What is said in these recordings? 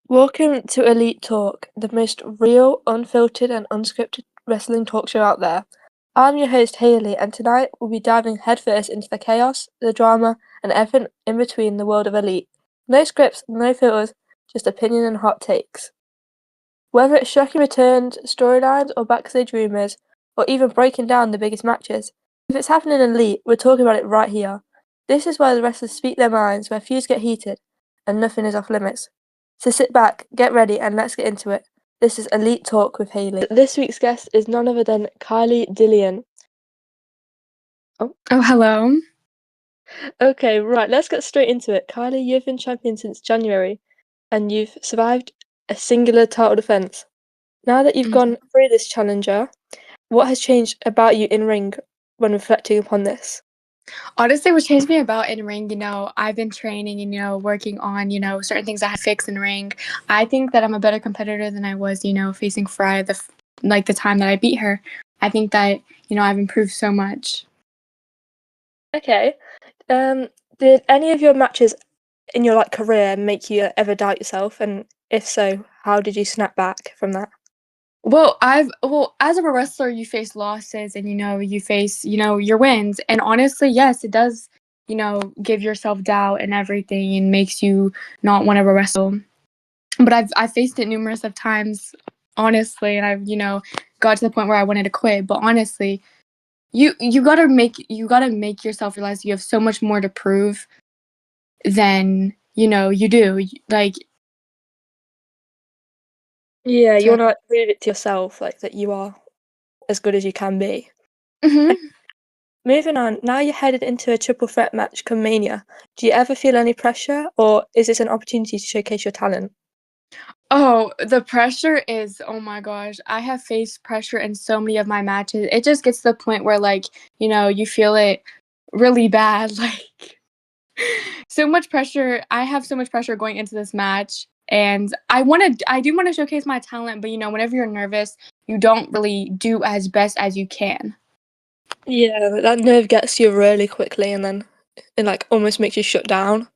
Welcome to Elite Talk, the most real, unfiltered, and unscripted wrestling talk show out there. I'm your host, Haley, and tonight we'll be diving headfirst into the chaos, the drama, and everything in between the world of Elite. No scripts, no filters, just opinion and hot takes. Whether it's shocking returns, storylines, or backstage rumours, or even breaking down the biggest matches, if it's happening in Elite, we're talking about it right here. This is where the wrestlers speak their minds, where feuds get heated, and nothing is off limits. So sit back, get ready, and let's get into it. This is Elite Talk with Haley. This week's guest is none other than Kylee Dillon. Oh, hello. Okay, right, let's get straight into it. Kylee, you've been champion since January, and you've survived a singular title defense. Now that you've gone through this challenger, what has changed about you in ring when reflecting upon this? Honestly, what changed me about in ring, I've been training and, working on, certain things I have to fix in ring. I think that I'm a better competitor than I was, facing Fry the time that I beat her. I think that, I've improved so much. Okay. Did any of your matches in your career make you ever doubt yourself? And if so, how did you snap back from that? Well, as a wrestler, you face losses and, you face, your wins. And honestly, yes, it does, give yourself doubt and everything and makes you not want to wrestle. But I've faced it numerous of times, honestly, and I've, got to the point where I wanted to quit. But honestly, you gotta make yourself realize you have so much more to prove than, you do. Yeah, you want to prove it to yourself, that you are as good as you can be. Mm-hmm. Moving on, now you're headed into a triple threat match come Mania. Do you ever feel any pressure, or is this an opportunity to showcase your talent? Oh, the pressure is, oh my gosh, I have faced pressure in so many of my matches. It just gets to the point where, you feel it really bad. So much pressure. I have so much pressure going into this match. And I do want to showcase my talent, but whenever you're nervous, you don't really do as best as you can. Yeah, that nerve gets you really quickly, and then it almost makes you shut down.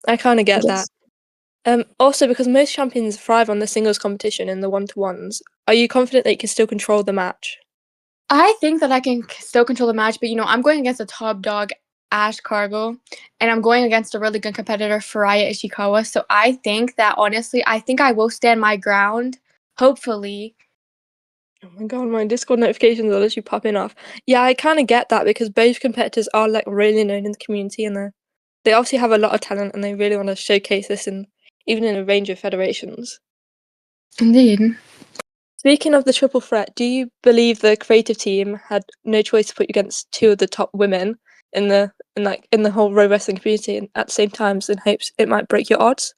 I kind of get that. Also, because most champions thrive on the singles competition and the one-to-ones, are you confident that you can still control the match? I think that I can still control the match, but I'm going against a top dog, Ash Cargill, and I'm going against a really good competitor, Faraya Ishikawa. So I think that honestly, I think I will stand my ground, hopefully. Oh my god, my Discord notifications are literally popping off. Yeah, I kind of get that because both competitors are really known in the community, and they obviously have a lot of talent, and they really want to showcase this even in a range of federations. Indeed. Speaking of the triple threat, do you believe the creative team had no choice to put you against two of the top women in the whole row wrestling community, and at the same time in hopes it might break your odds?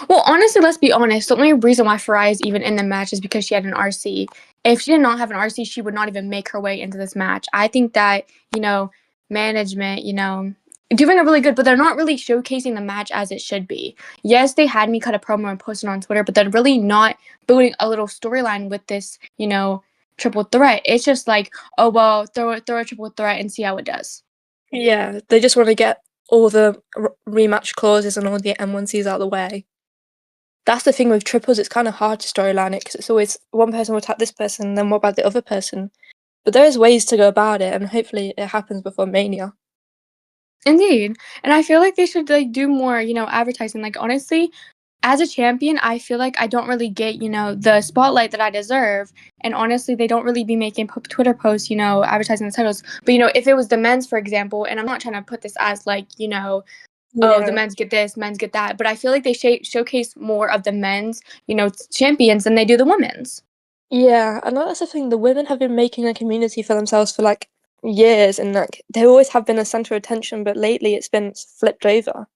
Well, honestly, let's be honest. The only reason why Faraya is even in the match is because she had an RC. If she did not have an RC, she would not even make her way into this match. I think that, management, doing it really good, but they're not really showcasing the match as it should be. Yes, they had me cut a promo and post it on Twitter, but they're really not building a little storyline with this, triple threat. It's just like, oh, well, throw a triple threat and see how it does. Yeah, they just want to get all the rematch clauses and all the M1Cs out of the way. That's the thing with triples, it's kind of hard to storyline it because it's always one person will attack this person, then what about the other person? But there is ways to go about it, and hopefully it happens before Mania. Indeed. And I feel like they should do more, advertising. Honestly, as a champion, I feel like I don't really get, the spotlight that I deserve. And honestly, they don't really be making Twitter posts, advertising the titles. But, if it was the men's, for example, and I'm not trying to put this as oh, the men's get this, men's get that. But I feel like they showcase more of the men's, champions than they do the women's. Yeah, and that's the thing. The women have been making a community for themselves for years, and they always have been a center of attention. But lately, it's been flipped over.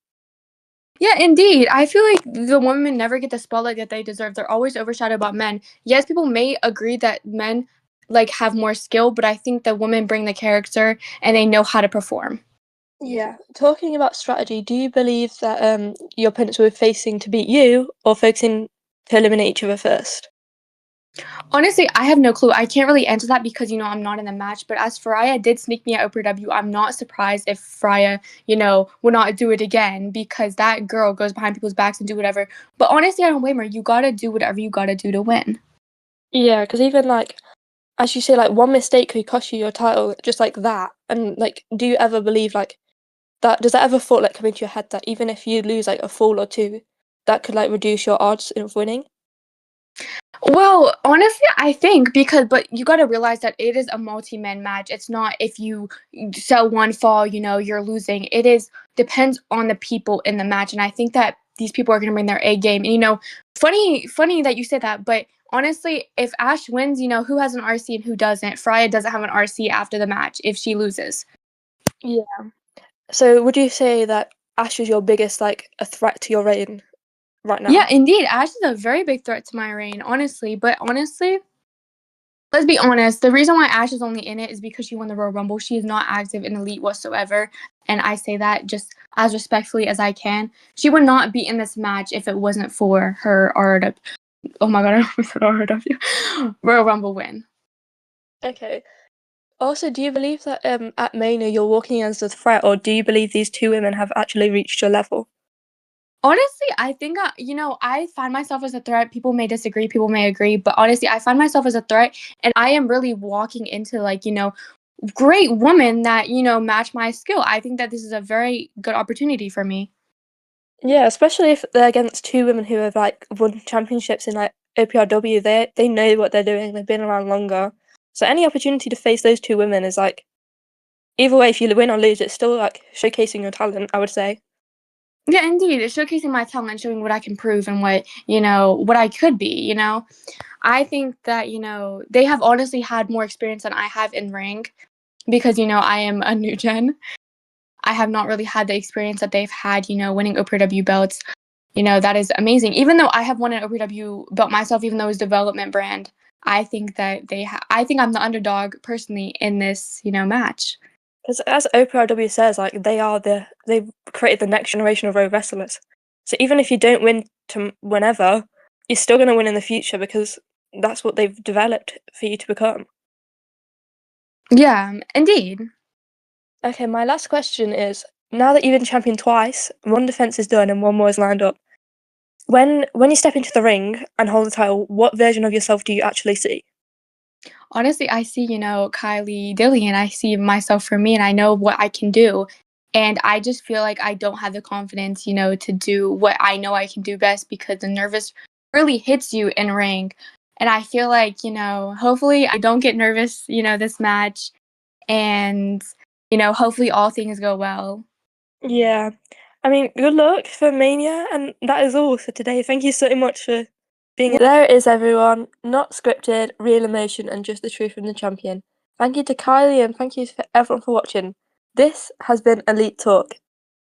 Yeah, indeed. I feel like the women never get the spotlight that they deserve. They're always overshadowed by men. Yes, people may agree that men have more skill, but I think the women bring the character and they know how to perform. Yeah, talking about strategy, do you believe that your opponents were facing to beat you or focusing to eliminate each other first? Honestly, I have no clue. I can't really answer that because, I'm not in the match. But as Freya did sneak me at OPW, I'm not surprised if Freya, would not do it again because that girl goes behind people's backs and do whatever. But honestly, I don't blame her. You gotta do whatever you gotta do to win. Yeah, because even like, as you say, like one mistake could cost you your title just like that. And like, do you ever believe like that? Does that ever thought like come into your head that even if you lose like a fall or two, that could like reduce your odds of winning? Well, honestly, I think but you got to realize that it is a multi-man match. It's not if you sell one fall, you're losing. It is depends on the people in the match, and I think that these people are going to bring their A game. And funny that you said that, but honestly, if Ash wins, who has an RC and who doesn't? Freya doesn't have an RC after the match if she loses. Yeah. So would you say that Ash is your biggest like a threat to your reign right Yeah, now? indeed, Ash is a very big threat to my reign, honestly. But honestly, let's be honest. The reason why Ash is only in it is because she won the Royal Rumble. She is not active in Elite whatsoever. And I say that just as respectfully as I can. She would not be in this match if it wasn't for her RW. Oh my god, I almost said RW. Royal Rumble win. Okay. Also, do you believe that at Mania you're walking as a threat, or do you believe these two women have actually reached your level? Honestly, I think, I find myself as a threat. People may disagree, people may agree, but honestly, I find myself as a threat. And I am really walking into, like, great women that, match my skill. I think that this is a very good opportunity for me. Yeah, especially if they're against two women who have like won championships in like OPRW. They know what they're doing. They've been around longer. So any opportunity to face those two women is like either way. If you win or lose, it's still like showcasing your talent, I would say. Yeah, indeed. It's showcasing my talent, showing what I can prove and what I could be. I think that, they have honestly had more experience than I have in ring because, I am a new gen. I have not really had the experience that they've had, winning OPW belts. That is amazing. Even though I have won an OPW belt myself, even though it's development brand, I think that I think I'm the underdog personally in this, match. Because as OPRW says, like they've created the next generation of pro wrestlers. So even if you don't win to whenever, you're still gonna win in the future because that's what they've developed for you to become. Yeah, indeed. Okay, my last question is: now that you've been champion twice, one defense is done and one more is lined up. When you step into the ring and hold the title, what version of yourself do you actually see? Honestly, I see, Kylee, Dillon, I see myself for me and I know what I can do. And I just feel like I don't have the confidence, to do what I know I can do best because the nervous really hits you in ring. And I feel like, hopefully I don't get nervous, this match. And, hopefully all things go well. Yeah. I mean, good luck for Mania, and that is all for today. Thank you so much for being. There it is, everyone. Not scripted, real emotion, and just the truth from the champion. Thank you to Kylie, and thank you for everyone for watching. This has been Elite Talk.